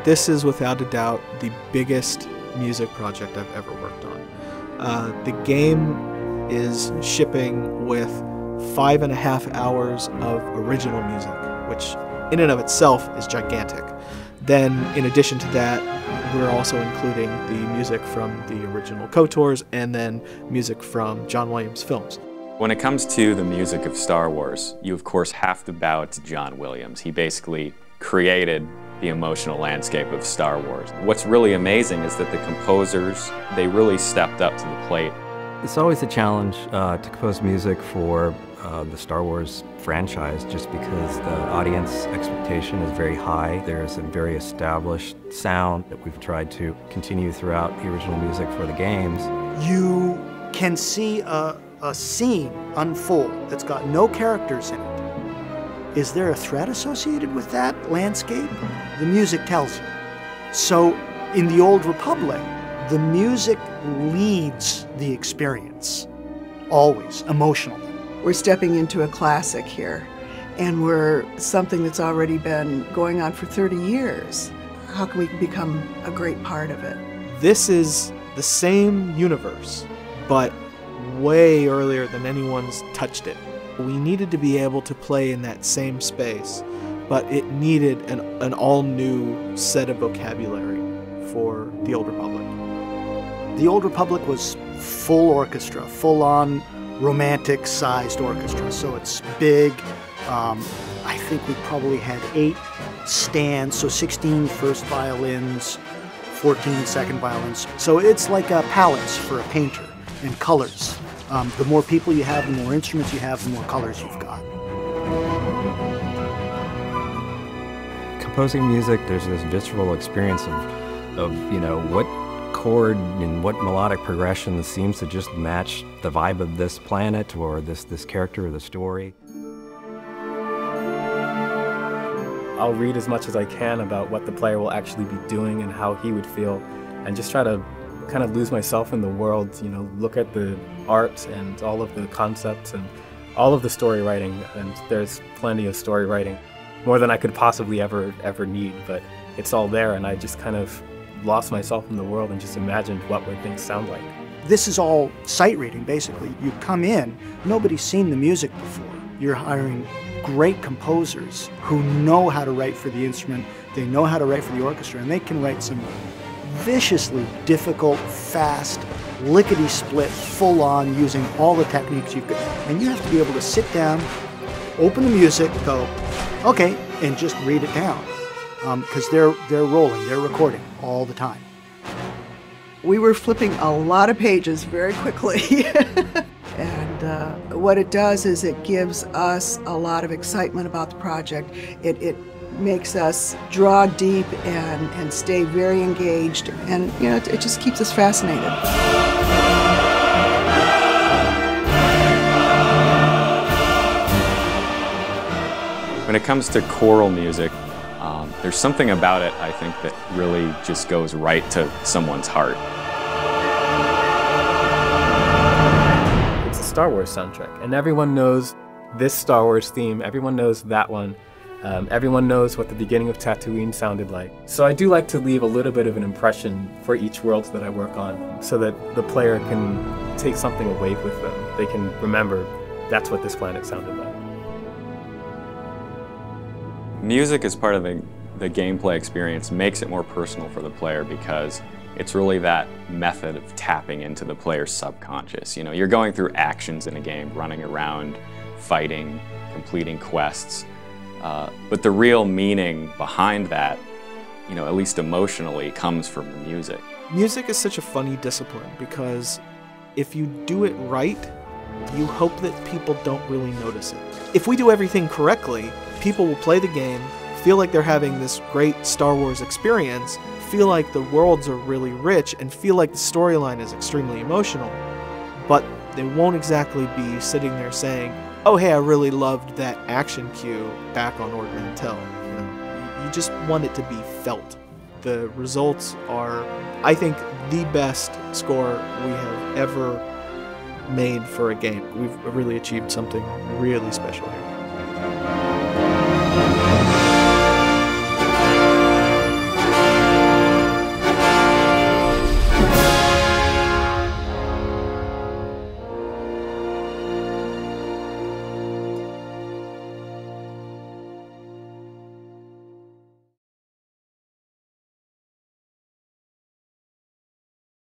This is without a doubt the biggest music project I've ever worked on. The game is shipping with 5.5 hours of original music, which in and of itself is gigantic. Then, in addition to that, we're also including the music from the original KOTORs and then music from John Williams films. When it comes to the music of Star Wars, you of course have to bow to John Williams. He basically created the emotional landscape of Star Wars. What's really amazing is that the composers, they really stepped up to the plate. It's always a challenge to compose music for the Star Wars franchise, just because the audience expectation is very high. There's a very established sound that we've tried to continue throughout the original music for the games. You can see a scene unfold that's got no characters in it. Is there a threat associated with that landscape? The music tells you. So in the Old Republic, the music leads the experience, always, emotionally. We're stepping into a classic here, and we're something that's already been going on for 30 years. How can we become a great part of it? This is the same universe, but way earlier than anyone's touched it. We needed to be able to play in that same space, but it needed an all-new set of vocabulary for the Old Republic. The Old Republic was full orchestra, full-on romantic-sized orchestra, so it's big. I think we probably had 8 stands, so 16 first violins, 14 second violins. So it's like a palettes for a painter, and colors. The more people you have, the more instruments you have, the more colors you've got. Composing music, there's this visceral experience of you know, what chord and what melodic progression seems to just match the vibe of this planet or this character or the story. I'll read as much as I can about what the player will actually be doing and how he would feel, and just try to kind of lose myself in the world, you know, look at the art and all of the concepts and all of the story writing, and there's plenty of story writing, more than I could possibly ever need, but it's all there, and I just kind of lost myself in the world and just imagined what would things sound like. This is all sight reading, basically. You come in, nobody's seen the music before. You're hiring great composers who know how to write for the instrument, they know how to write for the orchestra, and they can write some viciously difficult, fast, lickety-split, full-on, using all the techniques you've got. And you have to be able to sit down, open the music, go, okay, and just read it down. Because they're rolling, they're recording all the time. We were flipping a lot of pages very quickly. And what it does is it gives us a lot of excitement about the project. It makes us draw deep and stay very engaged, and you know, it just keeps us fascinated. When it comes to choral music, there's something about it, I think, that really just goes right to someone's heart. It's a Star Wars soundtrack, and everyone knows this Star Wars theme, everyone knows that one. Everyone knows what the beginning of Tatooine sounded like. So I do like to leave a little bit of an impression for each world that I work on, so that the player can take something away with them. They can remember that's what this planet sounded like. Music as part of the gameplay experience makes it more personal for the player, because it's really that method of tapping into the player's subconscious. You know, you're going through actions in a game, running around, fighting, completing quests. But the real meaning behind that, you know, at least emotionally, comes from the music. Music is such a funny discipline, because if you do it right, you hope that people don't really notice it. If we do everything correctly, people will play the game, feel like they're having this great Star Wars experience, feel like the worlds are really rich, and feel like the storyline is extremely emotional. But they won't exactly be sitting there saying, oh hey, I really loved that action cue back on Ord Mantell. You know, you just want it to be felt. The results are, I think, the best score we have ever made for a game. We've really achieved something really special here.